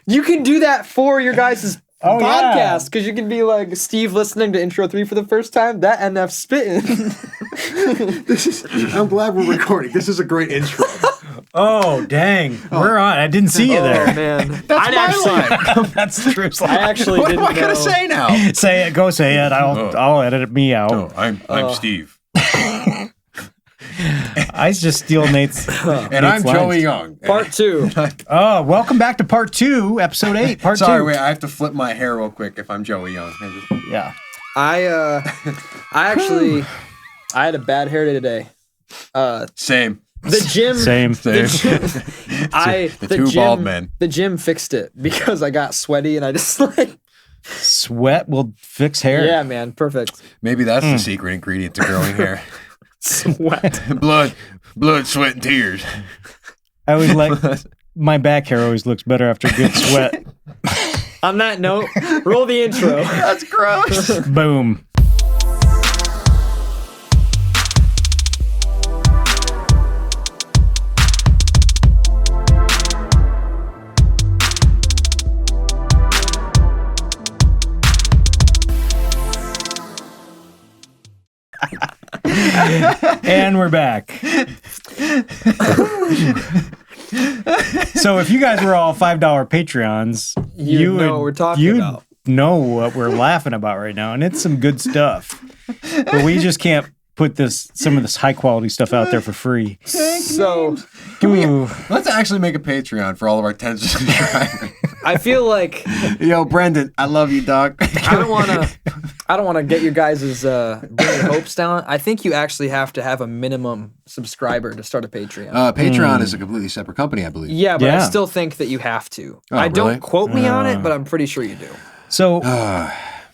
You can do that for your guys' podcast because you can be like Steve listening to intro 3 for the first time. That NF spitting. I'm glad we're recording. This is a great intro. Oh, dang. We're on. I didn't see you there. Oh, man. That's my line. That's the true I actually What didn't am I going to say now? Say it. Go say it. I'll edit me out. No, I'm Steve. I just steal Nate's. And I'm Joey Young. Part 2. Oh, welcome back to part 2, episode 8. Part 2. Sorry, wait. I have to flip my hair real quick if I'm Joey Young. Yeah. I had a bad hair day today. Same. The gym. Same. The two bald men. The gym fixed it because I got sweaty and I just like. Sweat will fix hair. Yeah, man. Perfect. Maybe that's the secret ingredient to growing hair. Sweat. blood, sweat, and tears. I always like my back hair always looks better after good sweat. On that note, roll the intro. That's gross. Boom. And we're back. So if you guys were all $5 Patreons, you know what we're talking about. Know what we're laughing about right now, and it's some good stuff. But we just can't put some of this high quality stuff out there for free. So Let's actually make a Patreon for all of our 10 subscribers. I feel like Yo, Brendan, I love you, dog. I don't want to get your guys' bring your hopes down. I think you actually have to have a minimum subscriber to start a Patreon. Patreon is a completely separate company, I believe. Yeah, but I still think that you have to. Really? Don't quote me on it, but I'm pretty sure you do. So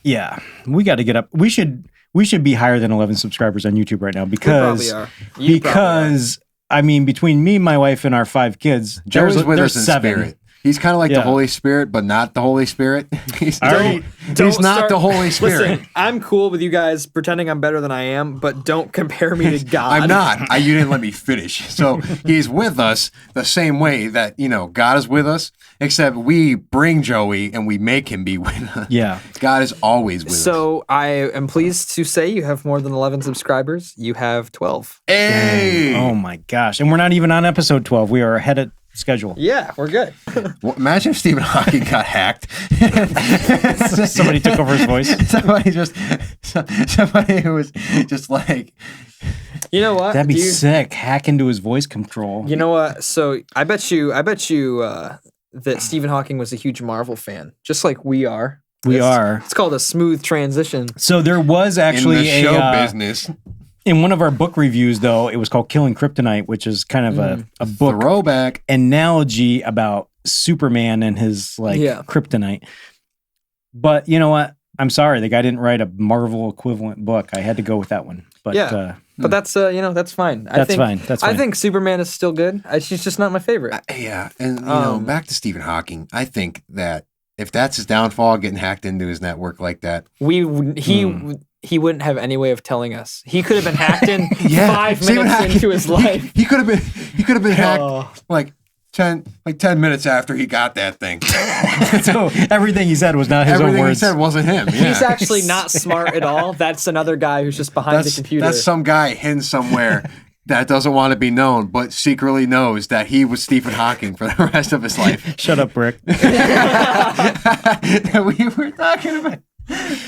yeah, we got to get up. We should be higher than 11 subscribers on YouTube right now because We probably are. because I mean, between me, my wife, and our 5 kids, Joey's with us in 7. spirit. He's kind of like the Holy Spirit, but not the Holy Spirit. He's Don't not the Holy Spirit. Listen, I'm cool with you guys pretending I'm better than I am, but don't compare me to God. I'm not. You didn't let me finish. So he's with us the same way that, God is with us, except we bring Joey and we make him be with us. Yeah. God is always with us. So I am pleased to say you have more than 11 subscribers. You have 12. Hey! Oh my gosh. And we're not even on episode 12. We are ahead of schedule. Yeah, we're good. Well, imagine if Stephen Hawking got hacked. Somebody took over his voice. Somebody who was just like... You know what? That'd be sick. Hack into his voice control. You know what? So I bet you that Stephen Hawking was a huge Marvel fan, just like we are. It's called a smooth transition. So there was actually in the show business. In one of our book reviews, though, it was called Killing Kryptonite, which is kind of a book throwback analogy about Superman and his kryptonite. But you know what? I'm sorry, the guy didn't write a Marvel equivalent book. I had to go with that one. But but that's that's fine. That's fine. I think Superman is still good. She's just not my favorite. And back to Stephen Hawking. I think that if that's his downfall, getting hacked into his network like that, he wouldn't have any way of telling us. He could have been hacked in 5 minutes into his life. He could have been hacked like 10 minutes after he got that thing. So everything he said was not his own words. Everything he said wasn't him. Yeah. He's actually not smart at all. That's another guy who's just behind the computer. That's some guy hidden somewhere that doesn't want to be known, but secretly knows that he was Stephen Hawking for the rest of his life. Shut up, Rick. We were talking about.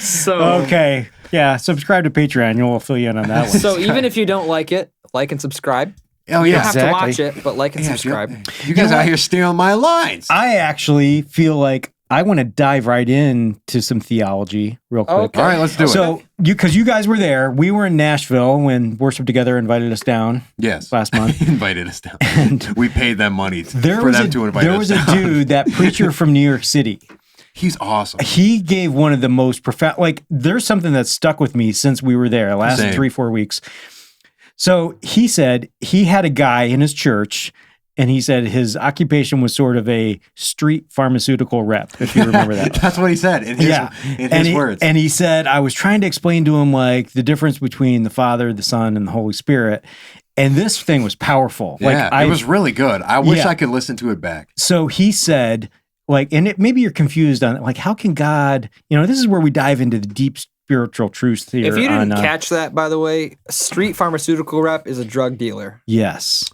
So okay. Yeah, subscribe to Patreon. We'll fill you in on that one. So even if you don't like it, like and subscribe. Oh, yeah, you don't have to watch it, but like and subscribe. You guys out here stealing my lines. I actually feel like I want to dive right into some theology real quick. Okay. All right, let's do it. So, because you guys were there, we were in Nashville when Worship Together invited us down. Yes, last month. Invited us down, and we paid them money for them to invite us down. There was a dude, that preacher from New York City. He's awesome. He gave one of the most profound. There's something that's stuck with me since we were there. Last 3-4 weeks. So he said he had a guy in his church, and he said his occupation was sort of a street pharmaceutical rep, if you remember that. That's what he said in his words. And he said, I was trying to explain to him the difference between the Father, the Son, and the Holy Spirit. And this thing was powerful. Yeah, it was really good. I wish I could listen to it back. So he said, maybe you're confused on like, how can God, this is where we dive into the deep spiritual truths here. If you didn't catch that, by the way, a street pharmaceutical rep is a drug dealer. Yes.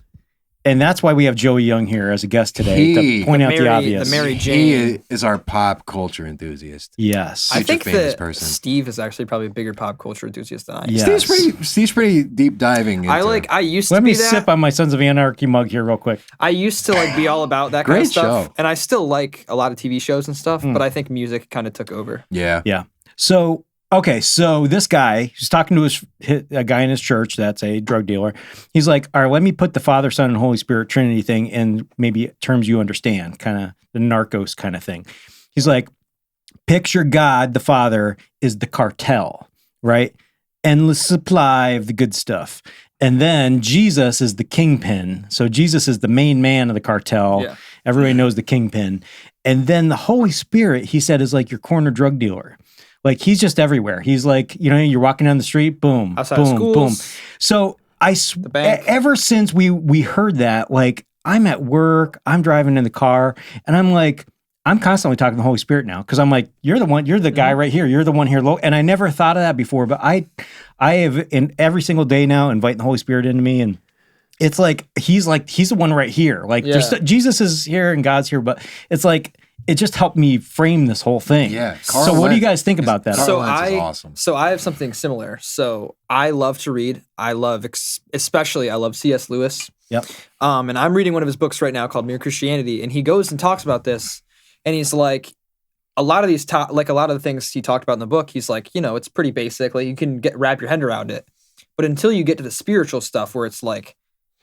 And that's why we have Joey Young here as a guest today to point out the obvious. The Mary Jane. He is our pop culture enthusiast. Yes. I think that Steve is actually probably a bigger pop culture enthusiast than I am. Yes. Steve's pretty deep diving into. I used to Let be me that. sip on my Sons of Anarchy mug here real quick. I used to be all about that kind of stuff. Show. And I still like a lot of TV shows and stuff, but I think music kind of took over. Yeah. Yeah. So this guy, he's talking to a guy in his church that's a drug dealer. He's like, all right, let me put the Father, Son, and Holy Spirit Trinity thing in maybe terms you understand, kind of the Narcos kind of thing. He's like, picture God, the Father, is the cartel, right? Endless supply of the good stuff. And then Jesus is the kingpin. So Jesus is the main man of the cartel. Yeah. Everybody knows the kingpin. And then the Holy Spirit, he said, is like your corner drug dealer. Like he's just everywhere. He's like, you're walking down the street, boom, outside boom, schools, boom. So ever since we heard that, like I'm at work, I'm driving in the car, and I'm like, I'm constantly talking to the Holy Spirit now because I'm like, you're the guy right here. You're the one here. And I never thought of that before, but I have in every single day now inviting the Holy Spirit into me, and it's like he's the one right here. Like Jesus is here and God's here, but it's like. It just helped me frame this whole thing. Yeah. So what do you guys think about that? Awesome. So I have something similar. So I love to read. I love C.S. Lewis. Yep. And I'm reading one of his books right now called Mere Christianity, and he goes and talks about this, and he's like, a lot of the things he talked about in the book, he's like, it's pretty basic. Like you can wrap your head around it, but until you get to the spiritual stuff, where it's like,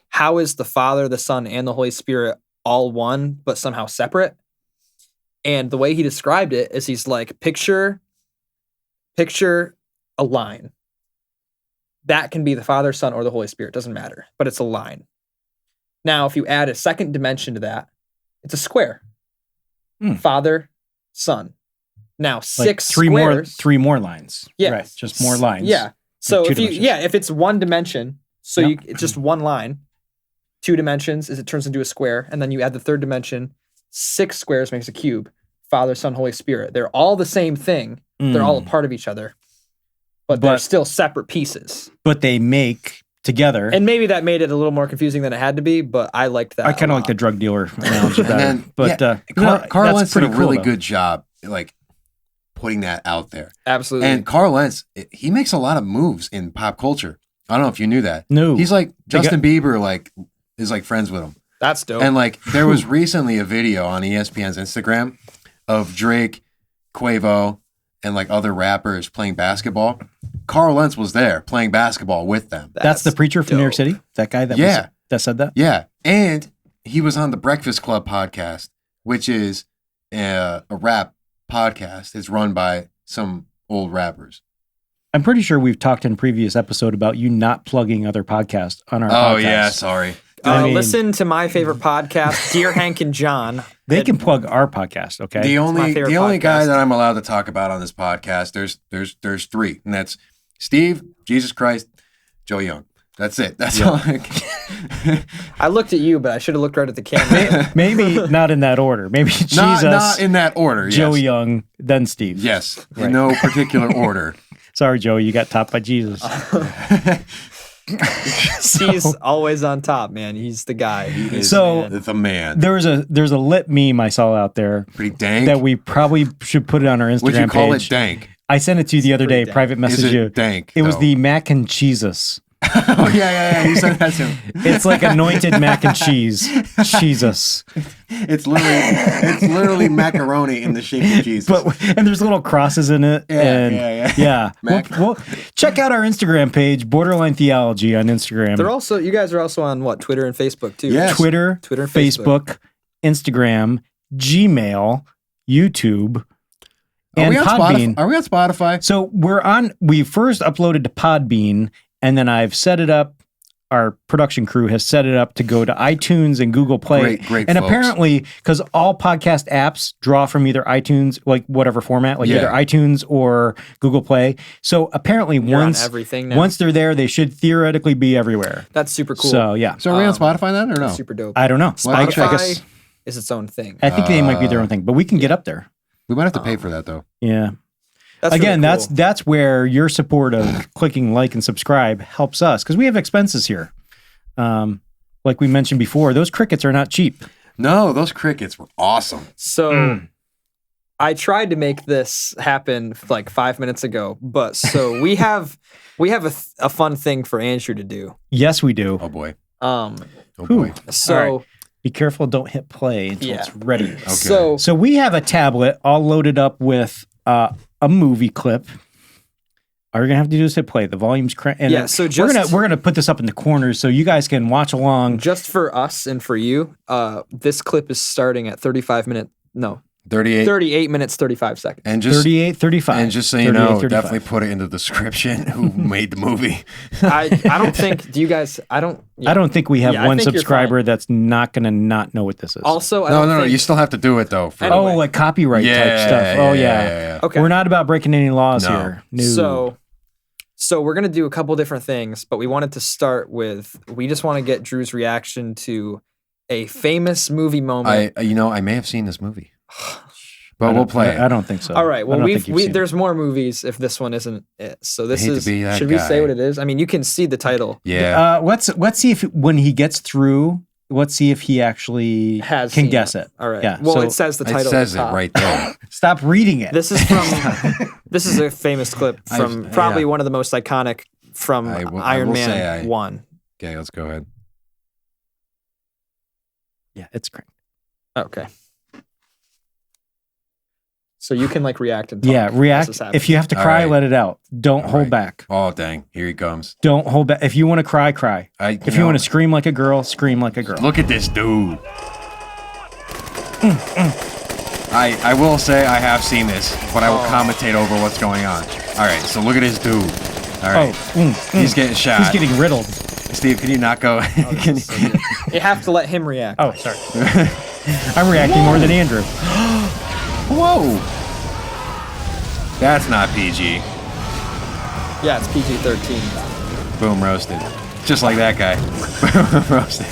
how is the Father, the Son, and the Holy Spirit all one, but somehow separate? And the way he described it is he's like, picture a line. That can be the Father, Son, or the Holy Spirit. Doesn't matter, but it's a line. Now, if you add a second dimension to that, it's a square. Father, Son. Now, three more lines. Yeah. Right. Just more lines. Yeah. So if it's one dimension, it's just one line, 2 dimensions is it turns into a square, and then you add the third dimension, 6 squares makes a cube. Father, Son, Holy Spirit. They're all the same thing. They're all a part of each other. But they're still separate pieces. But they make together. And maybe that made it a little more confusing than it had to be, but I liked that. I kind of like the drug dealer analogy better. But Carl Lentz did a really cool, good job like putting that out there. Absolutely. And Carl Lentz, he makes a lot of moves in pop culture. I don't know if you knew that. No. He's like Justin Bieber is like friends with him. That's dope. And like there was recently a video on ESPN's Instagram of Drake, Quavo, and like other rappers playing basketball. Carl Lentz was there playing basketball with them. That's the preacher from New York City? That guy that said that? Yeah. And he was on the Breakfast Club podcast, which is a rap podcast. It's run by some old rappers. I'm pretty sure we've talked in a previous episode about you not plugging other podcasts on our podcast. Oh, yeah. Sorry. Listen to my favor's podcast, Dear Hank and John. They can plug our podcast, okay? The only guy that I'm allowed to talk about on this podcast, there's 3, and that's Steve, Jesus Christ, Joe Young. That's it. That's all. I looked at you, but I should have looked right at the camera. Maybe not in that order. Maybe Jesus, not in that order. Joe Young, then Steve. Yes, in no particular order. Sorry, Joe, you got topped by Jesus. He's always on top, man. He's the guy. The man. There's a lit meme I saw out there. Pretty dank. That we probably should put it on our Instagram page. Would you call it dank? I sent it to you the other day. dank. Private message. Is it dank? It was the mac and cheeses. Oh yeah. You sent that to him. It's like anointed mac and cheese. Jesus. It's literally macaroni in the shape of Jesus. And there's little crosses in it. Yeah. Well, check out our Instagram page, Borderline Theology on Instagram. You guys are also on what? Twitter and Facebook too. Yes. Twitter, and Facebook, Instagram, Gmail, YouTube. And Podbean. Are we on Spotify? So we first uploaded to Podbean, and then I've set it up. Our production crew has set it up to go to iTunes and Google Play. Great and folks. apparently, because all podcast apps draw from either iTunes, like whatever format, like either iTunes or Google Play. So apparently, once they're there, they should theoretically be everywhere. That's super cool. So yeah. So are we on Spotify then, or no? Super dope. I don't know. Spotify is its own thing. I think they might be their own thing, but we can get up there. We might have to pay for that though. Yeah. That's Again, really cool. that's where your support of clicking like and subscribe helps us because we have expenses here. Like we mentioned before, those crickets are not cheap. No, those crickets were awesome. So I tried to make this happen like 5 minutes ago, but so we have a fun thing for Andrew to do. Yes, we do. Oh boy. Oh boy. So All right. Be careful, don't hit play until it's ready. Okay. So we have a tablet all loaded up with a movie clip. All you're gonna have to do is hit play. The volume's cranked. So we're gonna put this up in the corners so you guys can watch along. Just for us and for you, this clip is starting at 38 minutes 35 seconds. And just 38, 35. And just so you know, 35. definitely put it in the description who made the movie. I don't think. Do you guys? I don't think we have Yeah, I one think you're subscriber that's not gonna not know what this is. Also, I No, don't no, think, you still have to do it though. Anyway. like copyright type stuff. Yeah. Okay. We're not about breaking any laws No. here. No. So we're gonna do a couple different things, but we wanted to start with. We just want to get Drew's reaction to a famous movie moment. I may have seen this movie, but we'll play it. I don't think so. All right. Well, I don't think you've seen it. there's more movies if this one isn't it. So this hate to is. be that Should we say guy. what it is? I mean, you can see the title. Yeah. Let's see if when he gets through. Let's see if he actually Has can seen guess it. it. All right. Yeah. Well, so it says the title. It says at the it top. right there. stop reading it. This is from. This is a famous clip from probably one of the most iconic from I Iron will Man say 1. Okay, let's go ahead. Yeah, it's great. Okay. So you can like react and talk. Yeah, as react. this happens. If you have to All cry, right. let it out. Don't All hold right. back. Oh dang, here he comes. Don't hold back. If you want to cry, cry. If you want to scream like a girl, scream like a girl. Look at this dude. I will say I have seen this, but I will commentate over what's going on. All right, so look at this dude. All right, he's getting shot. He's getting riddled. Steve, can you not go? Can you- You have to let him react. Oh, sorry. I'm reacting more than Andrew. Whoa! That's not PG. Yeah, it's PG-13. Boom, roasted. Just like that guy. Boom, roasted.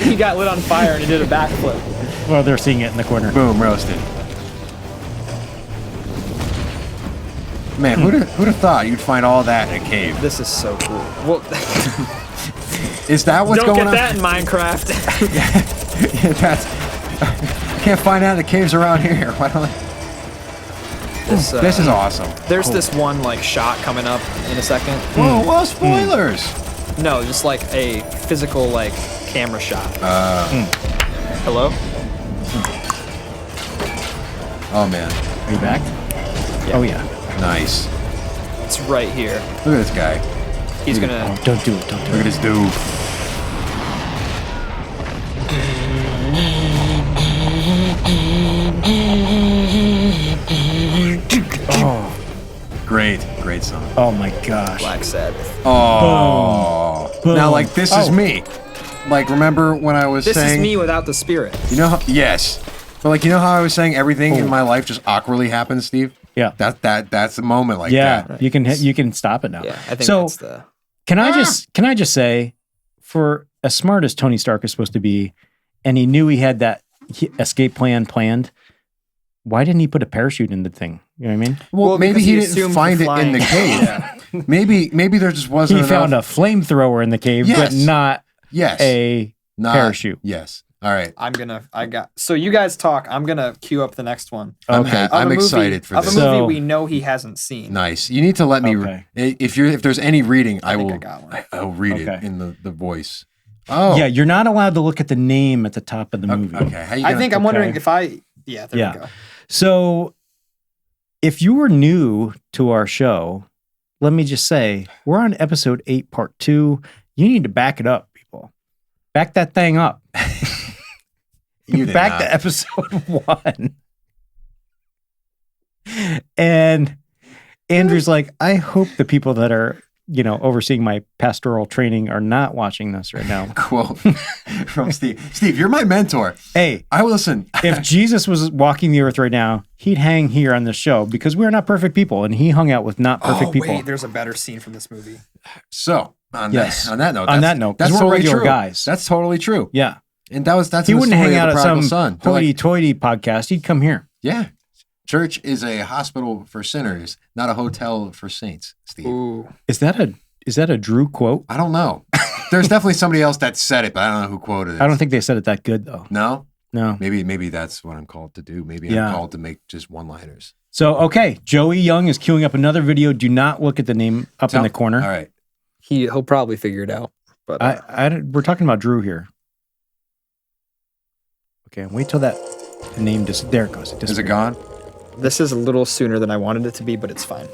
He got lit on fire and he did a backflip. Well, they're seeing it in the corner. Boom, roasted. Man, who'd have thought you'd find all that in a cave? This is so cool. Well, Is that what's don't going get on? that in Minecraft. That's. Can't find out in the caves around here. Why don't I? This is awesome. There's this one like shot coming up in a second. Whoa, well, spoilers. No, just like a physical like camera shot. Hello? Oh man, Are you back? Yeah. Oh, yeah. nice. It's right here. Look at this guy. He's gonna. Oh, don't do it. Don't do Look at it. this dude. Oh, Great song. oh my gosh. Black Sabbath. Oh. Boom. Now, like, this is Oh. me. Like, remember when I was This saying? is me without the spirit. You know how? Yes. But like, you know how I was saying everything in my life just awkwardly happens, Steve? Yeah. That's a moment like Yeah. that. You can stop it now. Yeah, I think so that's the. can I just say, for as smart as Tony Stark is supposed to be, and he knew he had that escape plan planned, why didn't he put a parachute in the thing? You know what I mean? Well, maybe because he he didn't assumed find for it in the flying. cave. Maybe there just wasn't He found a enough. flamethrower in the cave, Yes. but not Yes. a Not- parachute. Yes. All right. So you guys talk. I'm gonna queue up the next one. I'm Okay. Of a movie- excited for of this. a movie So- we know he hasn't seen. Nice. You need to let me. Okay. If there's any reading, I think will. I got one. I'll read it Okay. in the voice. Oh. Yeah, you're not allowed to look at the name at the top of the movie. Okay. How you I gonna- think I'm wondering okay. if I. Yeah, there Yeah. we go. So, if you were new to our show, let me just say we're on episode 8, part 2. You need to back it up, people. Back that thing up. You did Back not. to episode 1. And Andrew's like, I hope the people that are, overseeing my pastoral training are not watching this right now. Quote from Steve. Steve, you're my mentor. Hey, I listen. if Jesus was walking the earth right now, he'd hang here on this show because we're not perfect people, and he hung out with not perfect people. Wait, there's a better scene from this movie. So on Yes. that note, On that note, 'cause that's we're totally regular true. guys. That's totally true. Yeah. And that's He in the wouldn't story hang of out the at prodigal some son. They're like, hoity-toity podcast. He'd come here. yeah. Church is a hospital for sinners, not a hotel for saints, Steve. Ooh. Is that a Drew quote? I don't know. There's definitely somebody else that said it, but I don't know who quoted it. I don't think they said it that good though. No? No. Maybe that's what I'm called to do. Maybe Yeah. I'm called to make just one-liners. So, okay, Joey Young is queuing up another video. Do not look at the name up in the corner. All right. He'll probably figure it out. But We're talking about Drew here. Okay, wait till that name there it goes. Is it gone? this is a little sooner than I wanted it to be, but it's fine.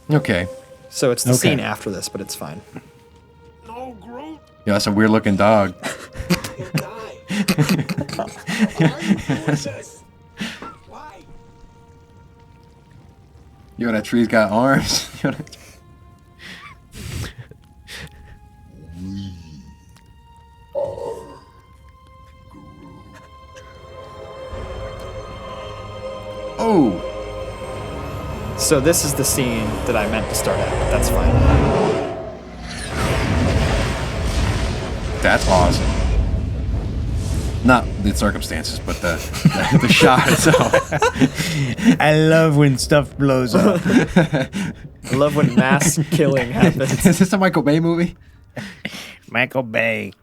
Okay. So it's the scene after this, but it's fine. No, Groot. Yeah, that's a weird looking dog. You die. Why are you doing this? Why? Yo, that tree's got arms. Oh. So this is the scene that I meant to start at, but that's fine. That's awesome. Not the circumstances, but the shot itself. I love when stuff blows up. I love when mass killing happens. Is this a Michael Bay movie? Michael Bay.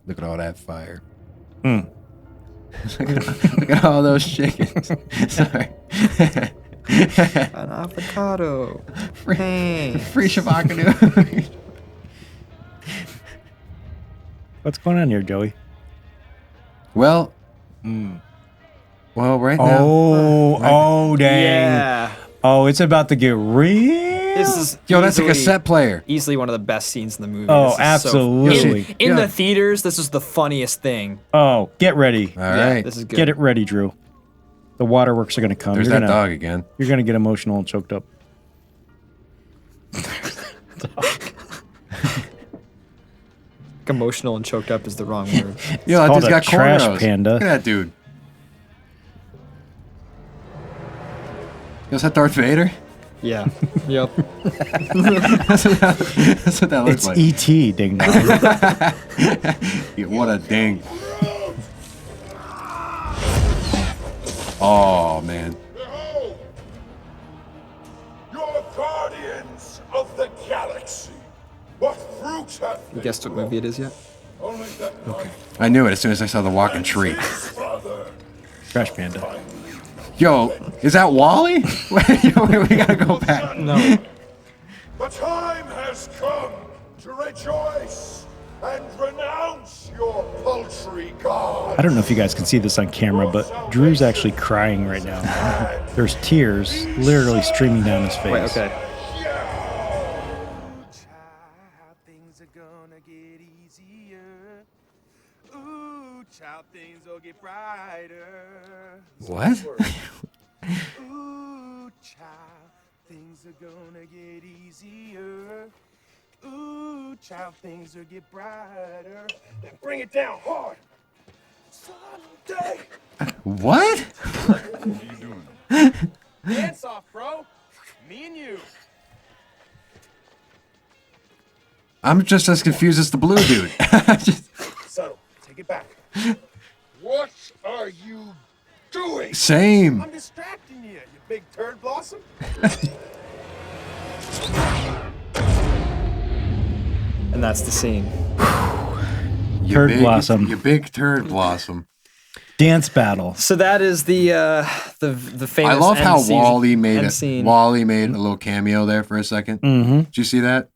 Look at all that fire. Hmm. Look at all those chickens. Sorry. An avocado. Hey. Free Shabakadu. What's going on here, Joey? Well, right now. Oh, dang. Yeah. Oh, it's about to get real. This is Yo, that's a easily- cassette player. Easily one of the best scenes in the movie. Oh, This is so- absolutely. in Yeah. the theaters, this is the funniest thing. Oh, get ready. All right. This is good. Get it ready, Drew. The waterworks are going to come. There's you're that gonna, dog again. You're going to get emotional and choked up. Emotional and choked up is the wrong word. Yo, that called dude's a got trash cornrows. panda. Look at that dude. Yo, is that Darth Vader? Yeah. Yep. That's what that looks It's like. E.T., ding dong. Yeah, what a ding. Oh, man. Behold, you're guardians of the galaxy. What fruits have You guessed what movie it is yet? only that I knew it as soon as I saw the walking tree. Father. Trash panda. Yo, is that Wally? Wait, we gotta go back. No. The time has come to rejoice and renounce your paltry god. I don't know if you guys can see this on camera, but Drew's actually crying right now. There's tears literally streaming down his face. Wait, okay. Child, things are gonna get easier. Ooh, child, things will get brighter. What? Ooh, child, things are gonna get easier. Ooh, child, things will get brighter. Now bring it down hard. Someday. What? Dance off, bro. Me and you. I'm just as confused as the blue dude. Subtle. Take it back. What are you doing? Same. I'm distracting you, you big turd blossom. And that's the scene. You Turd blossom. You big turd blossom. Dance battle. So that is the famous. I love how end scene- Wally made end it. scene. Wally made a little cameo there for a second. Mm-hmm. Did you see that?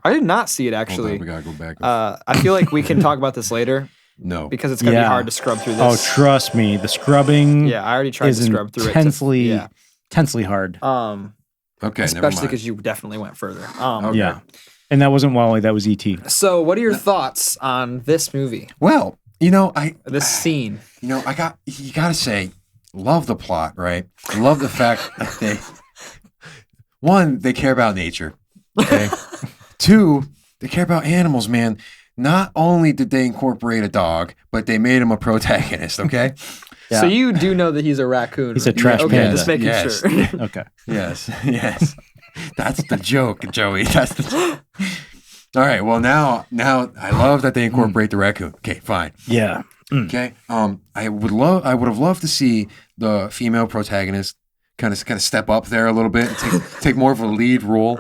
I did not see it Hold actually. on, we gotta go back. I feel like we can talk about this later No. because it's gonna be Yeah. hard to scrub through Oh, this. trust me. The scrubbing Yeah, I already tried is to scrub through intensely, it. intensely hard. Okay, Especially never mind. because you definitely went further. Okay. Yeah. And that wasn't Wally, that was E.T. So, what are your thoughts on this movie, Well, this scene? you gotta say, love the plot, right? Love the fact that they care about nature. Okay. 2, they care about animals, man. Not only did they incorporate a dog, but they made him a protagonist, okay? Yeah. So you do know that he's a raccoon. He's a right? trash Okay, panda. just making Yes. sure. Okay. Yes, yes. That's the joke, Joey. That's the All right. Well, now I love that they incorporate the raccoon. Okay, fine. Yeah. Okay. I would have loved to see the female protagonist kind of step up there a little bit and take more of a lead role.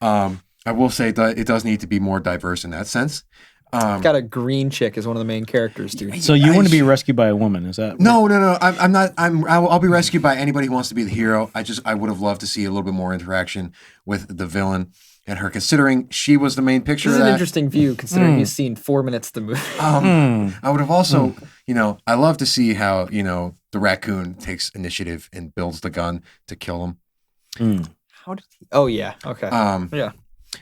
I will say that it does need to be more diverse in that sense. Got a green chick as one of the main characters, dude. So you want to be rescued by a woman? Is that No. I'm not. I'll be rescued by anybody who wants to be the hero. I would have loved to see a little bit more interaction with the villain and her, considering she was the main picture This is of an that. interesting view, considering he's seen 4 minutes of the movie. I would have also, I love to see how, the raccoon takes initiative and builds the gun to kill him. How did he? Oh yeah. Okay. Yeah.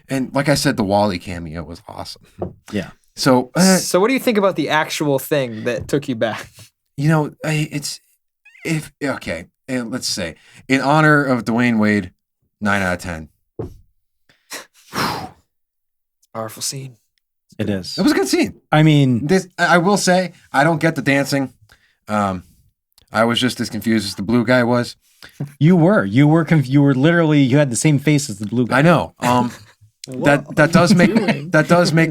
And like I said, the Wally cameo was awesome. Yeah. So, So what do you think about the actual thing that took you back? let's say, in honor of Dwayne Wade, 9 out of 10. Powerful scene. It is. It was a good scene. I mean, I will say, I don't get the dancing. I was just as confused as the blue guy was. you were literally, you had the same face as the blue guy. I know. That does make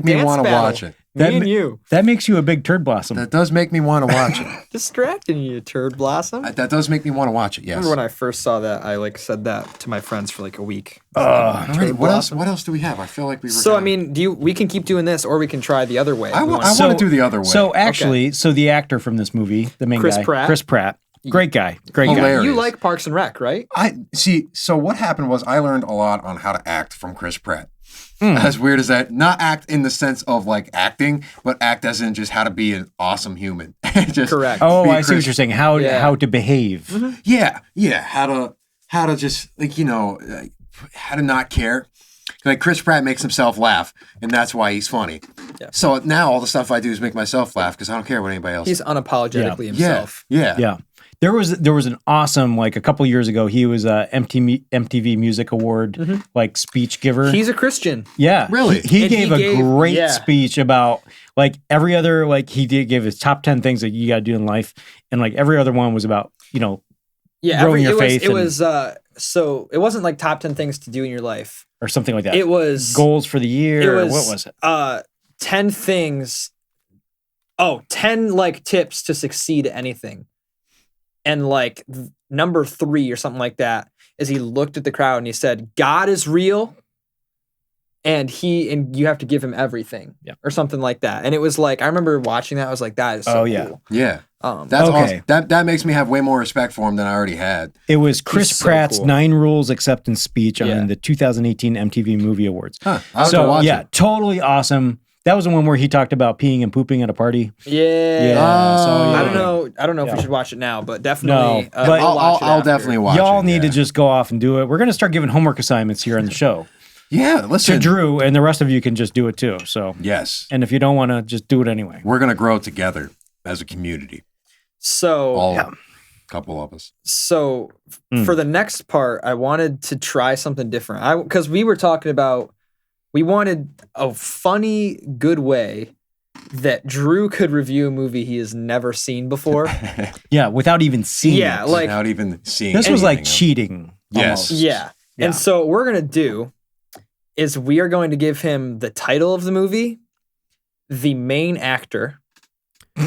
me Dance want to battle. watch it. That Me and you. That makes you a big turd blossom. That does make me want to watch it. Distracting you, turd blossom. That does make me want to watch it. Yes. Remember when I first saw that, I said that to my friends for a week. Alrighty, what else? What else do we have? I feel like we were. So I mean, we can keep doing this, or we can try the other way. I We want wanna- to do the other way. So actually, the actor from this movie, the main Chris guy, Pratt. Chris Pratt, great guy, Hilarious. You like Parks and Rec, right? I see. So what happened was I learned a lot on how to act from Chris Pratt. As weird as that, not act in the sense of acting, but act as in just how to be an awesome human. Just Correct. Oh, be I see what Chris- you're saying. How Yeah. to behave. Yeah, how to just how to not care. Like Chris Pratt makes himself laugh, and that's why he's funny. Yeah. So now all the stuff I do is make myself laugh because I don't care what anybody else. He's unapologetically yeah, himself. yeah, Yeah. There was an awesome, a couple years ago, he was a MTV Music Award speech giver. He's a Christian. Yeah. Really? He And gave a great yeah. speech about every other, he did give his top 10 things that you got to do in life. And every other one was about, Yeah, growing your faith It was so it wasn't top 10 things to do in your life. or something like that. It was goals for the year. It Or was what was it? 10 things. 10 tips to succeed at anything. And number 3 or something like that is he looked at the crowd and he said, "God is real, and you have to give him everything," or something like that. And it was I remember watching that. I was like, "That is so cool." Yeah. Um, That's Okay. awesome. That makes me have way more respect for him than I already had. It was Chris so Pratt's cool. 9 Rules Acceptance Speech Yeah. on the 2018 MTV Movie Awards. Huh. I'll have to So watch yeah, it. totally awesome. That was the one where he talked about peeing and pooping at a party. yeah. So, I yeah. don't know if Yeah. we should watch it now, but definitely. No, but we'll watch it I'll after. definitely watch it. Y'all need to yeah. just go off and do it. We're going to start giving homework assignments here on the show Yeah, to listen. Drew, and the rest of you can just do it too. So, Yes. and if you don't want to, just do it anyway. We're going to grow together as a community. So All couple of us. So for the next part, I wanted to try something different. Because we were talking about, we wanted a funny, good way that Drew could review a movie he has never seen before. Yeah, without even seeing Yeah, it. Without even seeing This was like anything of- cheating. Yes. almost. Yeah. Yeah. And so what we're going to do is we are going to give him the title of the movie, the main actor,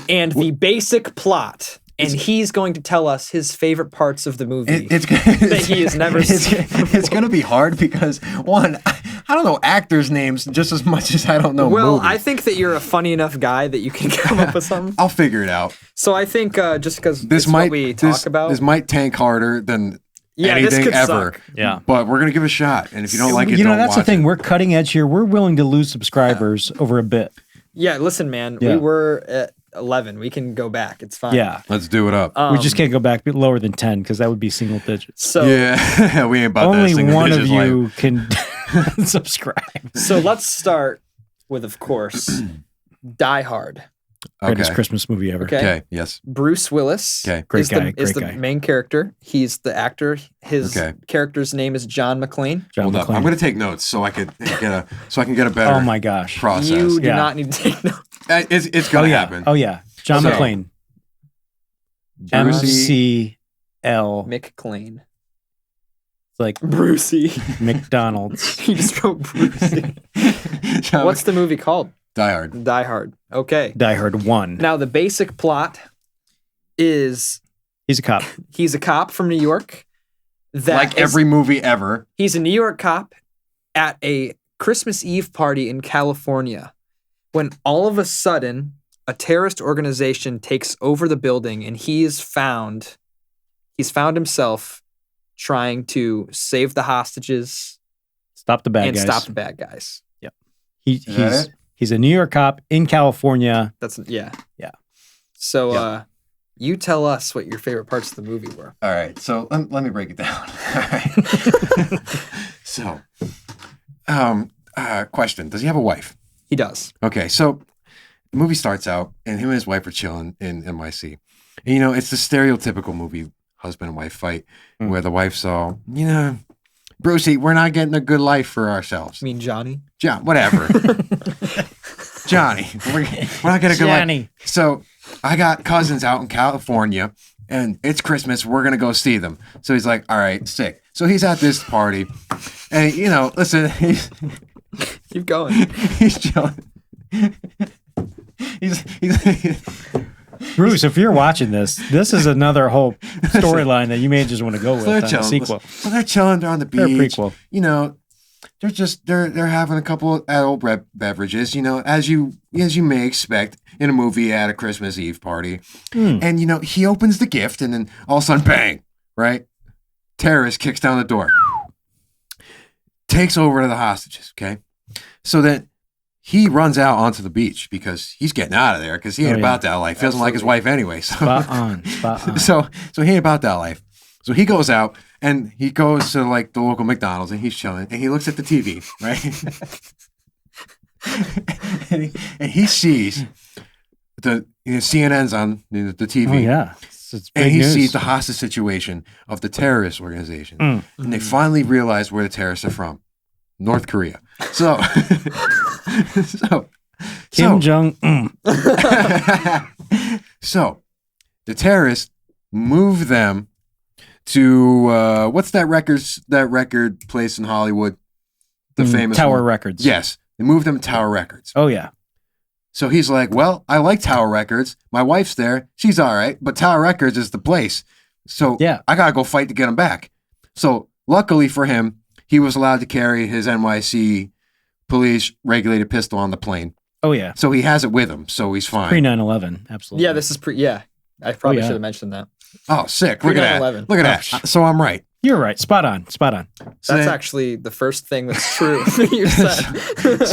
and the basic plot. And he's going to tell us his favorite parts of the movie It's that he has never seen. It's going to be hard because, one, I don't know actors' names just as much as I don't know Well, movies. I think that you're a funny enough guy that you can come up with something. I'll figure it out. So I think just because This it's might what we talk about. This might tank harder than Yeah, this anything could ever. suck. Yeah. But we're gonna give it a shot, and if you don't like it, You know, don't that's the watch thing. it. We're cutting edge here. We're willing to lose subscribers over a bit. Yeah, listen, man. Yeah. We were at 11. We can go back. It's fine. Yeah. Let's do it up. We just can't go back lower than 10 because that would be single digits. So yeah, we ain't about that. Only single one of digits you life. can subscribe. so let's start with, of course, Die Hard. Greatest Okay. Christmas movie ever. Okay. Okay. Yes. Bruce Willis Okay. Great is guy, the, is great the guy. main character. He's the actor. His Okay. character's name is John McClane. John Hold up. McClane. I'm gonna take notes so I can get a better. Oh my gosh. Process. You do Yeah. not need to take notes. It's Oh gonna yeah. happen. Oh yeah. John So- McClane. Brucey- MCL. McClane. like Brucey. McDonald's. You just wrote Brucey. What's the movie called? Die Hard. Die Hard. Okay. Die Hard 1. Now, the basic plot is He's a cop. he's a cop from New York. Like every movie ever. He's a New York cop at a Christmas Eve party in California when all of a sudden a terrorist organization takes over the building and he's found himself trying to save the hostages Stop the bad and guys. stop the bad guys. He's a New York cop in California. That's yeah. Yeah. So you tell us what your favorite parts of the movie were. All right, so let me break it down. All right. So, question: does he have a wife? He does. Okay, so the movie starts out, and him and his wife are chilling in NYC. And, you know, it's the stereotypical movie husband and wife fight, where the wife's all, you know, Brucey, we're not getting a good life for ourselves. You mean Johnny? John, whatever. Johnny, we're not getting a good life. So I got cousins out in California, and it's Christmas. We're going to go see them. So he's like, all right, sick. So he's at this party, and, you know, listen, Keep going. he's chilling. He's Bruce, if you're watching this is another whole storyline that you may just want to go with on the sequel. So they're chilling. They're on the beach. They're a prequel. You know, they're having a couple of adult beverages. You know, as you may expect in a movie at a Christmas Eve party. And you know, he opens the gift, and then all of a sudden, bang! Right, terrorist kicks down the door, takes over to the hostages. Okay, so then he runs out onto the beach because he's getting out of there because he ain't about that life. He doesn't like his wife anyway. So. Spot on. So he ain't about that life. So he goes out and he goes to like the local McDonald's and he's chilling and he looks at the TV, right? and he sees CNN's on the TV. Oh yeah. It's big and he news. sees the hostage situation of the terrorist organization. And they finally realize where the terrorists are from. North Korea. So Kim Jong-un. So the terrorists move them to what's that record place in Hollywood? The famous Tower one. Records. Yes. They moved them to Tower Records. Oh yeah. So he's like, well, I like Tower Records. My wife's there. She's all right. But Tower Records is the place. So I got to go fight to get him back. So luckily for him, he was allowed to carry his NYC police regulated pistol on the plane. Oh yeah. So he has it with him. So he's fine. Pre 9/11. Absolutely. Yeah, this is I probably should have mentioned that. Oh, sick. Look at that. 9/11. Look at that. So I'm right. You're right. Spot on. So That's actually the first thing that's true that you said.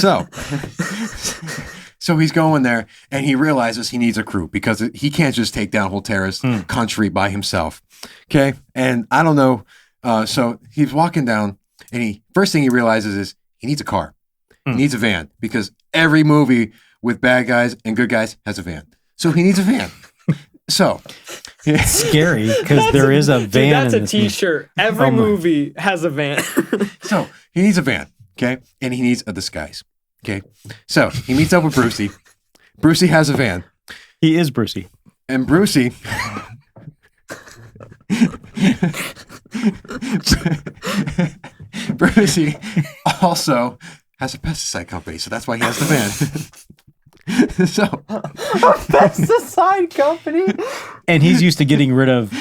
So he's going there and he realizes he needs a crew because he can't just take down a whole terrorist country by himself. Okay. And I don't know. So he's walking down and first thing he realizes is he needs a car. He needs a van because every movie with bad guys and good guys has a van. So he needs a van. So it's scary because there is a van. Dude, that's in a this T-shirt. Every movie has a van. So he needs a van, okay, and he needs a disguise, okay. So he meets up with Brucey. Brucey has a van. He is Brucey, and Brucey. Brucey also has a pesticide company, so that's why he has the van. So pesticide company, and he's used to getting rid of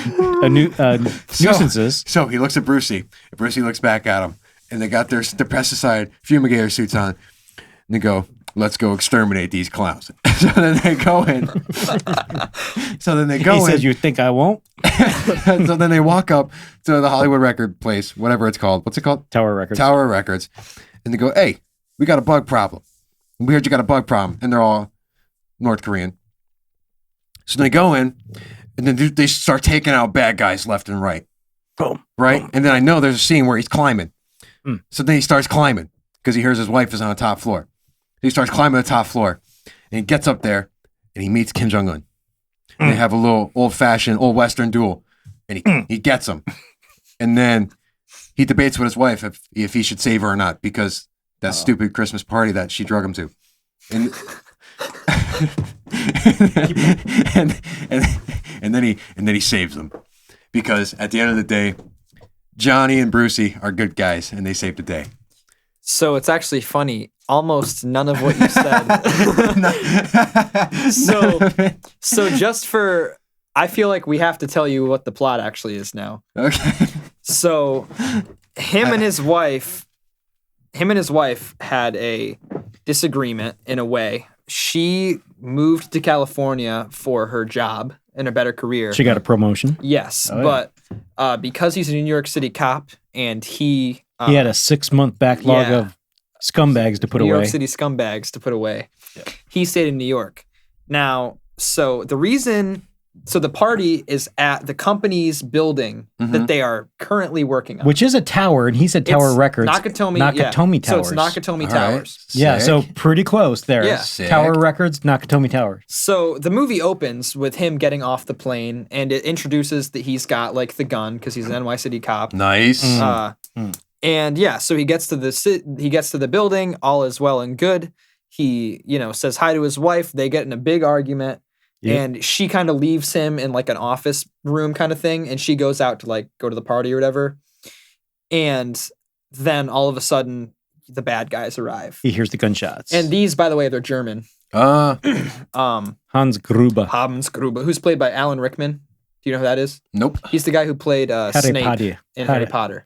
nuisances. So he looks at Brucey. Brucey looks back at him, and they got their pesticide fumigator suits on. And they go, "Let's go exterminate these clowns." So then they go in. He says, "You think I won't?" So then they walk up to the Hollywood record place, whatever it's called. What's it called? Tower Records. Tower Records. And they go, "Hey, we got a bug problem. We heard you got a bug problem." And they're all North Korean. So they go in, and then they start taking out bad guys left and right. Boom. Right? Boom. And then I know there's a scene where he's climbing. So then he starts climbing because he hears his wife is on the top floor. He starts climbing the top floor, and he gets up there, and he meets Kim Jong-un. And they have a little old-fashioned, old Western duel, and he gets him. And then he debates with his wife if he should save her or not because that stupid Christmas party that she drug him to. And and then he saves them because at the end of the day, Johnny and Brucey are good guys, and they saved the day. So it's actually funny. Almost none of what you said. So just for, I feel like we have to tell you what the plot actually is now. Okay. So him and his wife had a disagreement in a way. She moved to California for her job and a better career. She got a promotion. Yes, but because he's a New York City cop and he had a 6-month backlog of scumbags to put away. New York City scumbags to put away. Yeah. He stayed in New York. Now, so the party is at the company's building that they are currently working on. Which is a tower, and he said Tower Records. Nakatomi Towers. So it's Nakatomi Towers. Right. Yeah, so pretty close there. Yeah. Sick. Tower Records, Nakatomi Towers. So the movie opens with him getting off the plane, and it introduces that he's got like the gun because he's an NY City cop. Nice. And yeah, so he gets to the building, all is well and good. He, says hi to his wife. They get in a big argument. Yep. And she kind of leaves him in like an office room kind of thing. And she goes out to like go to the party or whatever. And then all of a sudden the bad guys arrive. He hears the gunshots. And these, by the way, they're German. Hans Gruber. Who's played by Alan Rickman. Do you know who that is? Nope. He's the guy who played Snape in Harry Potter.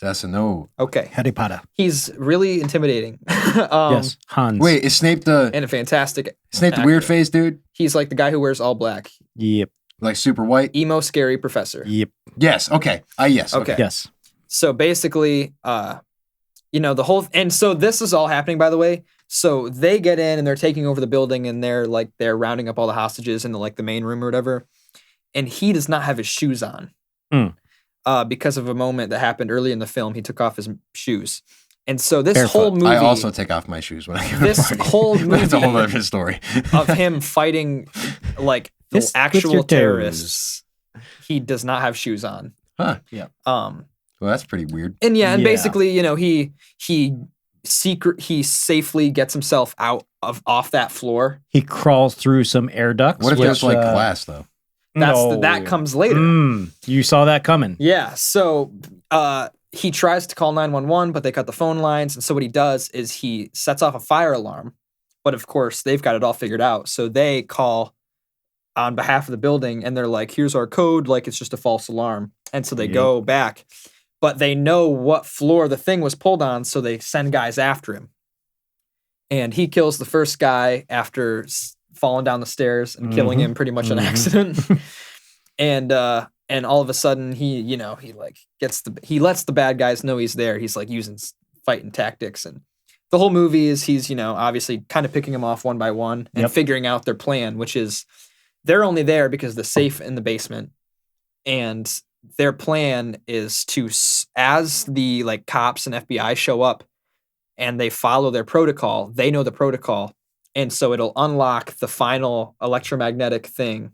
That's a no. Okay. Harry Potter. He's really intimidating. Yes, Hans. Wait, is Snape and a fantastic the weird face dude? He's like the guy who wears all black. Yep. Like super white? Emo scary professor. Yep. Yes, okay. Yes. Okay. Yes. So basically, the whole, and so this is all happening, by the way. So they get in and they're taking over the building and they're rounding up all the hostages into like the main room or whatever. And he does not have his shoes on. Because of a moment that happened early in the film. He took off his shoes. And so this whole movie... I also take off my shoes when I go to this party. Whole movie... That's a whole other story. of him fighting like the actual terrorists. He does not have shoes on. Huh. Yeah. Well, that's pretty weird. And basically, he safely gets himself off that floor. He crawls through some air ducts. What if there's like glass though? That comes later. You saw that coming. Yeah. So he tries to call 911, but they cut the phone lines. And so what he does is he sets off a fire alarm. But of course, they've got it all figured out. So they call on behalf of the building and they're like, here's our code. Like, it's just a false alarm. And so they go back. But they know what floor the thing was pulled on. So they send guys after him. And he kills the first guy after falling down the stairs and killing him pretty much on accident. And all of a sudden he lets the bad guys know he's there. He's like using fighting tactics, and the whole movie is he's, obviously kind of picking them off one by one and figuring out their plan, which is they're only there because of the safe in the basement. And their plan is to, as the like cops and FBI show up and they follow their protocol, they know the protocol. And so it'll unlock the final electromagnetic thing,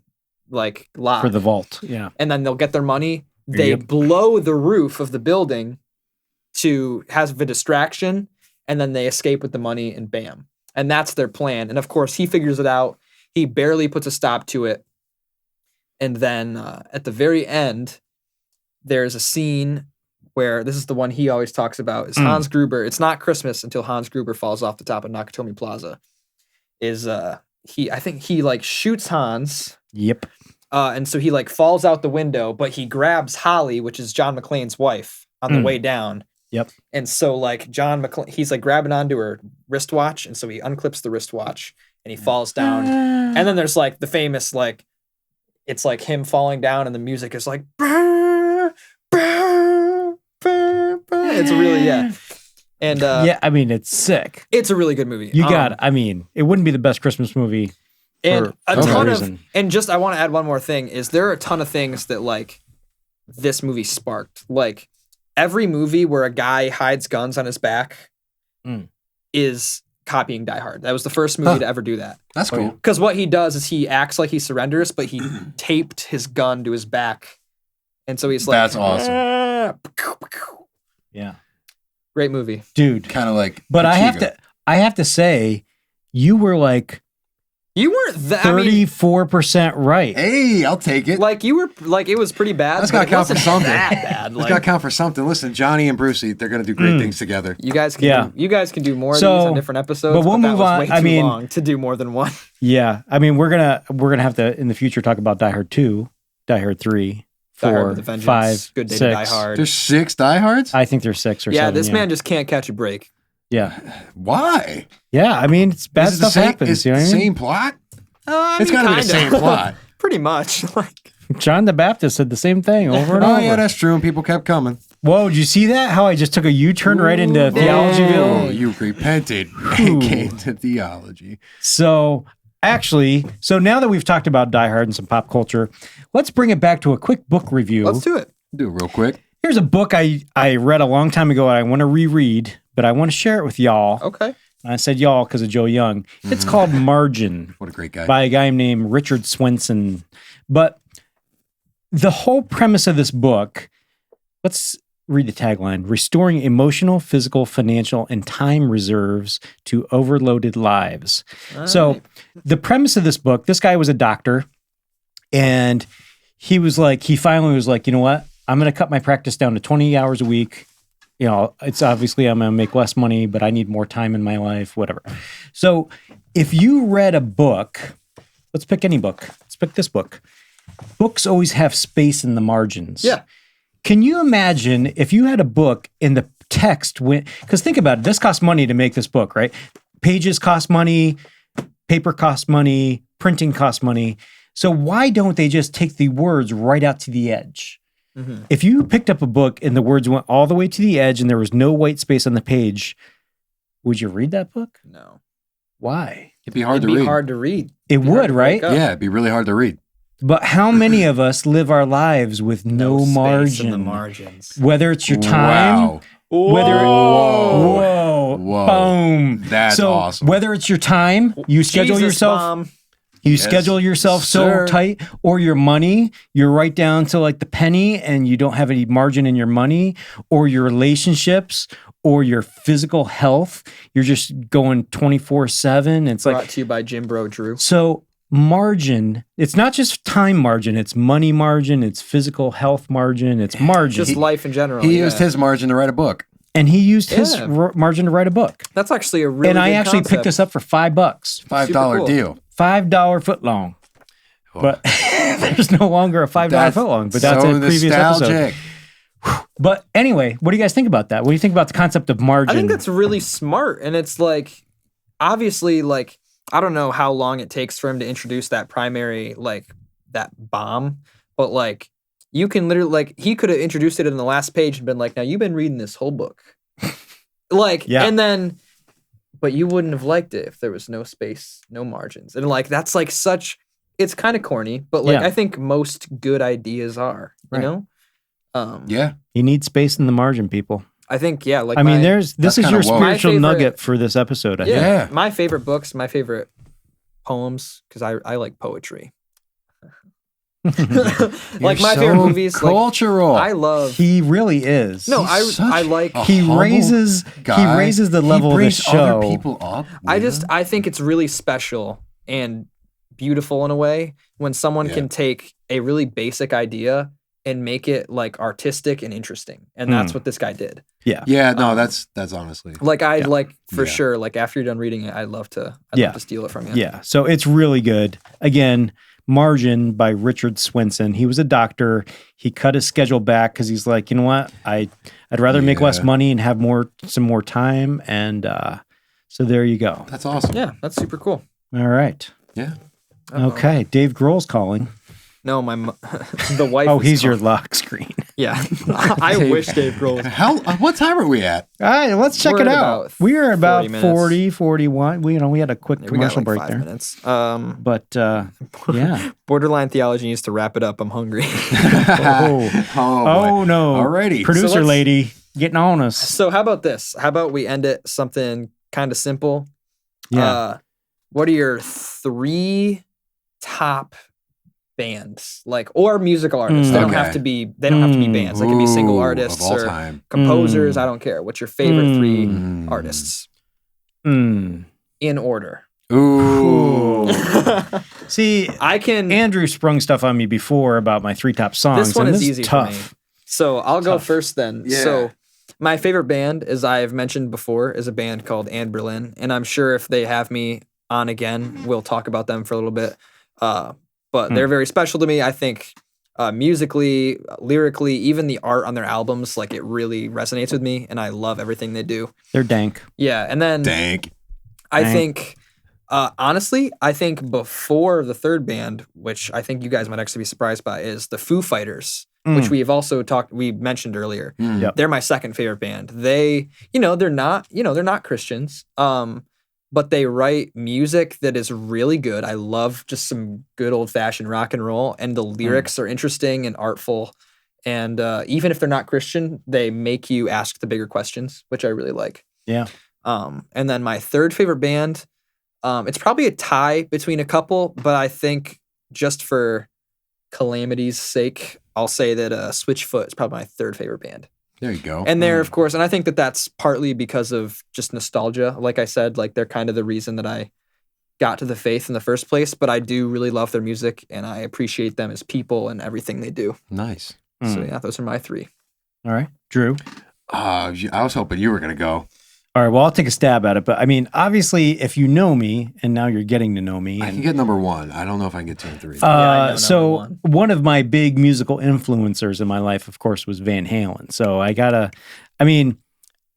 like lock. For the vault, yeah. And then they'll get their money. They blow the roof of the building to have a distraction, and then they escape with the money, and bam. And that's their plan. And of course, he figures it out. He barely puts a stop to it. And then at the very end, there's a scene where, this is the one he always talks about, is Hans Gruber. It's not Christmas until Hans Gruber falls off the top of Nakatomi Plaza. I think he like shoots Hans. Yep. And so he like falls out the window, but he grabs Holly, which is John McClane's wife, on the way down. Yep. And so like John McClane, he's like grabbing onto her wristwatch, and so he unclips the wristwatch and he falls down. And then there's like the famous like, it's like him falling down, and the music is like, bah, bah, bah, bah. It's really And I mean, it's sick. It's a really good movie. It wouldn't be the best Christmas movie. And a ton of, and just, I want to add one more thing, is there are a ton of things that like this movie sparked. Like every movie where a guy hides guns on his back is copying Die Hard. That was the first movie to ever do that. That's cool. Because what he does is he acts like he surrenders, but he taped his gun to his back. And so he's like, that's awesome. Yeah. Great movie. Dude. Kind of like, but I have to say, you were like You weren't that. I mean, 34% right. Hey, I'll take it. like you were like it was pretty bad. That's but got to it count for wasn't something. That bad. That's Like, got to count for something. Listen, Johnny and Brucey, they're going to do great things together. you guys can Yeah. you guys can do more of So, these on different episodes. but we'll that move was on. Way I too mean- long to do more than one. Yeah. I mean, we're gonna have to in the future talk about Die Hard 2, Die Hard 3, Die 4, Hard with a Vengeance, 5, Good Day 6. to Die Hard. There's 6 diehards? I think there's 6 or Yeah, 7. this man just can't catch a break. Yeah. Why? Yeah. I mean, it's bad Is it the stuff same, happens. It's You know the what I mean? same plot? I It's mean, got to be the kinda. same plot. Pretty much. Like, John the Baptist said the same thing over and Oh, over. yeah, that's true. And people kept coming. Whoa, did you see that? How I just took a U-turn right into Theologyville? Oh, you repented and came to theology. So now that we've talked about Die Hard and some pop culture, let's bring it back to a quick book review. let's do it. Do it real quick. Here's a book I read a long time ago and I want to reread, but I want to share it with y'all. Okay. I said y'all because of Joe Young. It's called Margin What a great guy. by a guy named Richard Swenson. But the whole premise of this book, let's read the tagline: restoring emotional, physical, financial, and time reserves to overloaded lives. So the premise of this book, this guy was a doctor and he finally was like, you know what? I'm going to cut my practice down to 20 hours a week. You know, it's obviously I'm going to make less money, but I need more time in my life, whatever. So if you read a book, let's pick any book. Let's pick this book. Books always have space in the margins. Yeah. Can you imagine if you had a book and the text went, because think about it, this costs money to make this book, right? Pages cost money, paper costs money, printing costs money. So why don't they just take the words right out to the edge? Mm-hmm. If you picked up a book and the words went all the way to the edge and there was no white space on the page, would you read that book? No. Why? It'd be hard It'd to be read. hard to read. It It'd be hard would, to right? break up. Yeah, it'd be really hard to read. But how many of us live our lives with no space margin? in the margins. Whether it's your time, Wow. whether Whoa. whoa, boom. That's so awesome. whether it's your time, you schedule Jesus, yourself. Mom. You Yes, schedule yourself so sir. tight, or your money, you're right down to like the penny and you don't have any margin in your money, or your relationships, or your physical health. You're just going 24/7. It's Brought like, to you by Jim Bro Drew. so margin, it's not just time margin, it's money margin, it's physical health margin, it's margin. Just life in general. He yeah. used his margin to write a book. And he used his Yeah. margin to write a book. That's actually a really And I good actually concept. picked this up for $5. $5 cool. deal. $5 foot long. But there's no longer a $5 foot long, but that's so a previous nostalgic. episode. But anyway, what do you guys think about that? What do you think about the concept of margin? I think that's really smart. And it's like, obviously, like, I don't know how long it takes for him to introduce that primary, like, that bomb. But, like, you can literally, like, he could have introduced it in the last page and been like, now you've been reading this whole book. Like, Yeah. and then, but you wouldn't have liked it if there was no space, no margins. And, like, that's like such, it's kind of corny, but, like, Yeah. I think most good ideas are, you Right. know? Yeah. you need space in the margin, people. I think, yeah, like, I mean, my- this is kinda your woke. My spiritual favorite- nugget for this episode, I think. Yeah. My favorite books, my favorite poems, because I like poetry. Like You're my favorite so movies, like cultural. I love. He really is. No, He's I such like. a he humble raises guy. the level he of the brings show. other people up. I think it's really special and beautiful in a way when someone Yeah. can take a really basic idea and make it like artistic and interesting, and that's what this guy did. Yeah. Yeah, no, that's honestly. Like I'd Yeah. like for Yeah. sure. Like after you're done reading it, I'd love to steal it from you. Yeah. So it's really good. Again, Margin by Richard Swenson. He was a doctor. He cut his schedule back because he's like, you know what? I'd rather make less Yeah. money and have some more time. And so there you go. That's awesome. Yeah, that's super cool. All right. Yeah. Okay. Dave Grohl's calling. No, the wife. Oh, is he's your calling. lock screen. Yeah, I wish Dave Grohl. What time are we at? All right, let's check We're it at out. about We are about 40 minutes. 40, 41. We had a quick We got commercial like break 5 there. minutes. But yeah. Borderline Theology needs to wrap it up. I'm hungry. Oh, Oh, boy. no. Alrighty. Producer So let's- lady getting on us. So how about this? How about we end it something kind of simple? Yeah. What are your 3 top bands, like, or musical artists? They don't have Okay. to be. They don't have to be bands. They can be single Ooh, artists of all or time. composers. I don't care. What's your favorite 3 Mm. artists Mm. in order? Ooh. See, I can. Andrew sprung stuff on me before about my 3 top songs. This one and is this easy tough. for me. So I'll go first then. Yeah. So my favorite band, as I've mentioned before, is a band called Anne Berlin. And I'm sure if they have me on again, we'll talk about them for a little bit. But they're very special to me. I think musically, lyrically, even the art on their albums, like it really resonates with me. And I love everything they do. They're dank. Yeah. And then Dank. I think, honestly, I think before the third band, which I think you guys might actually be surprised by, is the Foo Fighters, which we have also we mentioned earlier. Yep. They're my second favorite band. They, they're not Christians, but they write music that is really good. I love just some good old fashioned rock and roll, and the lyrics are interesting and artful. And even if they're not Christian, they make you ask the bigger questions, which I really like. Yeah. And then my third favorite band, it's probably a tie between a couple, but I think just for calamity's sake, I'll say that Switchfoot is probably my third favorite band. There you go. And they're, of course, and I think that that's partly because of just nostalgia. Like I said, like they're kind of the reason that I got to the faith in the first place, but I do really love their music and I appreciate them as people and everything they do. Nice. So yeah, those are my 3. All right. Drew. I was hoping you were going to go. All right. Well, I'll take a stab at it. But I mean, obviously, if you know me and now you're getting to know me. I can get number 1. I don't know if I can get 2 and 3. I know So number one of my big musical influencers in my life, of course, was Van Halen. So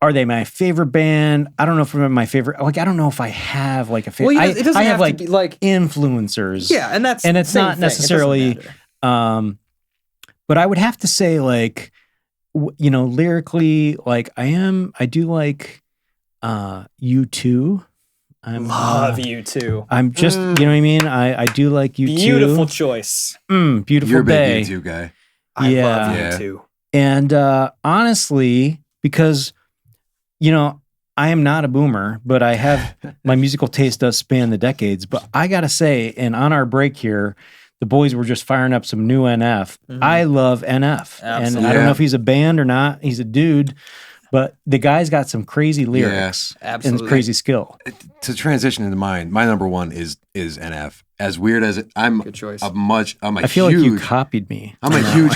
are they my favorite band? I don't know if they're my favorite. Like, I don't know if I have like a favorite. Well, it doesn't I have have to like be like influencers. Yeah, and it's same not thing. It doesn't necessarily. matter. But I would have to say, like, lyrically, like I do like U2. Love you too. I'm just, you know what I mean? I do like U2. Beautiful choice. Beautiful You're a Bay. big U2 guy. I Yeah. love Yeah. you too. And honestly, because, I am not a boomer, but I have, my musical taste does span the decades. But I got to say, and on our break here, the boys were just firing up some new NF. I love NF. And Absolutely. I don't Yeah. know if he's a band or not. He's a dude, but the guy's got some crazy lyrics Absolutely. and crazy skill. To transition into mine, my number 1 is NF. As weird as it, I'm Good choice. I feel like you copied me. I'm a huge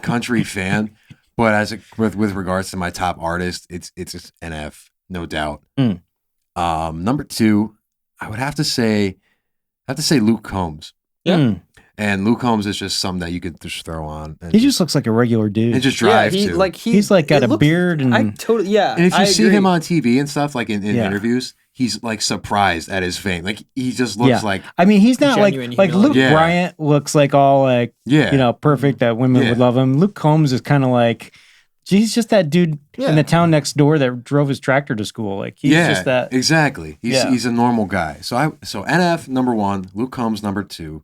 country fan, but with regards to my top artist, it's just NF, no doubt. Number 2, I would have to say Luke Combs. Yeah. And Luke Combs is just something that you could just throw on and He just looks like a regular dude. and just drive to. He's like got it a looks- beard and I totally, yeah. And if you I see agree. him on TV and stuff, like in Yeah. interviews, he's like surprised at his fame. Like he just looks like, I mean, he's not Genuine like Luke humility. Yeah. Bryant looks like all like yeah, perfect that women Yeah. would love him. Luke Combs is kind of like he's just that dude Yeah. in the town next door that drove his tractor to school. Like he's yeah, just that. exactly. Yeah. He's a normal guy. So NF number 1, Luke Combs number 2.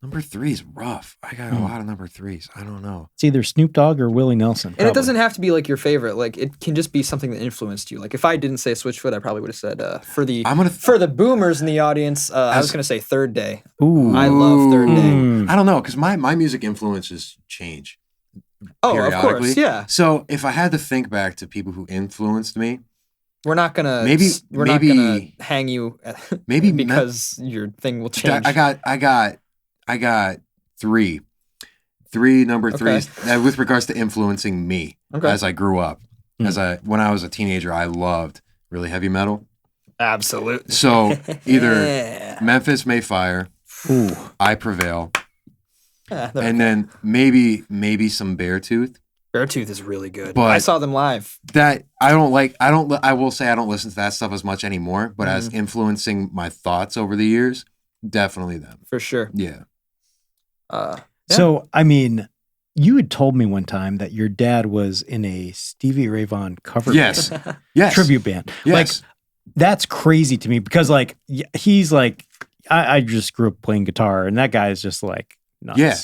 Number 3 is rough. I got a lot of number 3s. I don't know. It's either Snoop Dogg or Willie Nelson. And it doesn't have to be like your favorite. Like it can just be something that influenced you. Like if I didn't say Switchfoot, I probably would have said for the boomers in the audience, I was gonna say Third Day. Ooh. I love Third Day. Mm. I don't know because my music influences change. Oh, of periodically. course, yeah. So if I had to think back to people who influenced me, We're not gonna Maybe- not gonna hang you maybe because your thing will change. I got three number Okay. 3s with regards to influencing me Okay. as I grew up. When I was a teenager, I loved really heavy metal. Absolutely. So either Yeah. Memphis Mayfire, Ooh. I Prevail, Yeah, and then maybe some Beartooth. Beartooth is really good. But- I saw them live. That I will say I don't listen to that stuff as much anymore, but as influencing my thoughts over the years, definitely them. For sure. Yeah. Yeah. So, I mean, you had told me one time that your dad was in a Stevie Ray Vaughan cover Yes. band, Yes. tribute band. Yes. Like, that's crazy to me because, like, he's like, I just grew up playing guitar, and that guy is just like nuts. Yeah.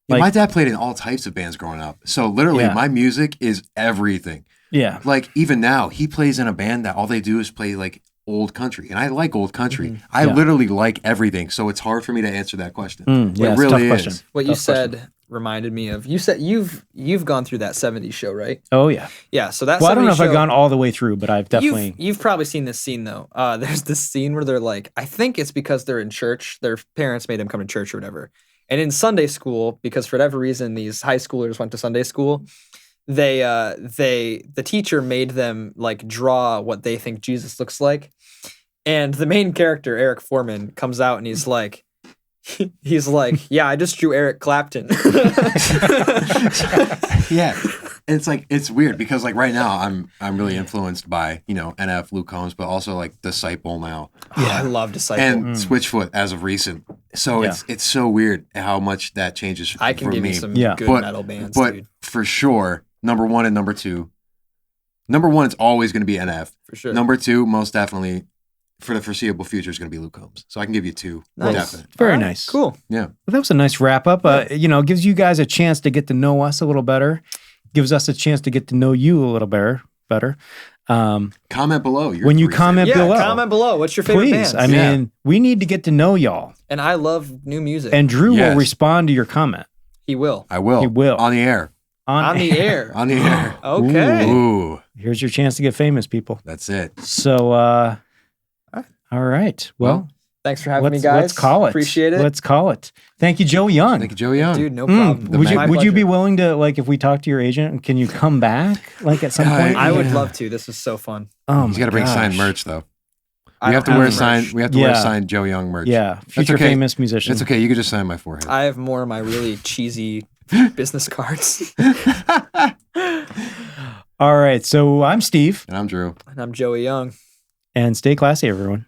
Like- my dad played in all types of bands growing up. So literally Yeah. my music is everything. Yeah. Like even now, he plays in a band that all they do is play like old country. And I like old country. I Yeah. literally like everything. So it's hard for me to answer that question. Yeah, it it's a really tough is. question. What you Tough question. said reminded me of, you said you've gone through that 70s show, right? Oh yeah. Yeah, so that Well, I don't know 70s if I've show- gone all the way through, but I've definitely. You've probably seen this scene though. There's this scene where they're like, I think it's because they're in church. Their parents made them come to church or whatever. And in Sunday school, because for whatever reason these high schoolers went to Sunday school, the teacher made them like draw what they think Jesus looks like. And the main character, Eric Foreman, comes out and he's like, yeah, I just drew Eric Clapton. Yeah. It's like, it's weird because like right now I'm really influenced by, NF, Luke Combs, but also like Disciple now. Yeah, I love Disciple. And Switchfoot as of recent. So Yeah. it's so weird how much that changes I can for give me. you some Yeah. good But- metal bands, But dude. for sure, number one and number two. Number one, it's always going to be NF. For sure. Number two, most definitely, for the foreseeable future, is going to be Luke Combs. So I can give you two. Nice. Definite. Very All right, nice. Cool. Yeah. Well, that was a nice wrap up. Gives you guys a chance to get to know us a little better. Gives us a chance to get to know you a little better. Comment below. Your When you three comment Yeah, below, comment below. What's your favorite please. bands? I mean, we need to get to know y'all. And I love new music. And Drew Yes. will respond to your comment he will. I will. He will. On the air. On the air. On the air. Okay. Ooh. Here's your chance to get famous, people. That's it. So, all right. Well, Thanks for having me, let's, guys. let's call it. Appreciate it. Let's call it. Thank you, Joey Young. Thank you, Joey Young. Dude, no problem. Would My you be pleasure. willing to, like, if we talk to your agent, can you come back, like, at some Yeah, point? I would Yeah. love to. This was so fun. Oh, He's got to bring signed merch though. I We have to don't wear merch. signed. We have to wear Yeah. signed Joey Young merch. Yeah, future okay. famous musician. It's okay. You can just sign my forehead. I have more of my really cheesy business cards. All right. So I'm Steve, And I'm Drew. And I'm Joey Young. and stay classy, everyone.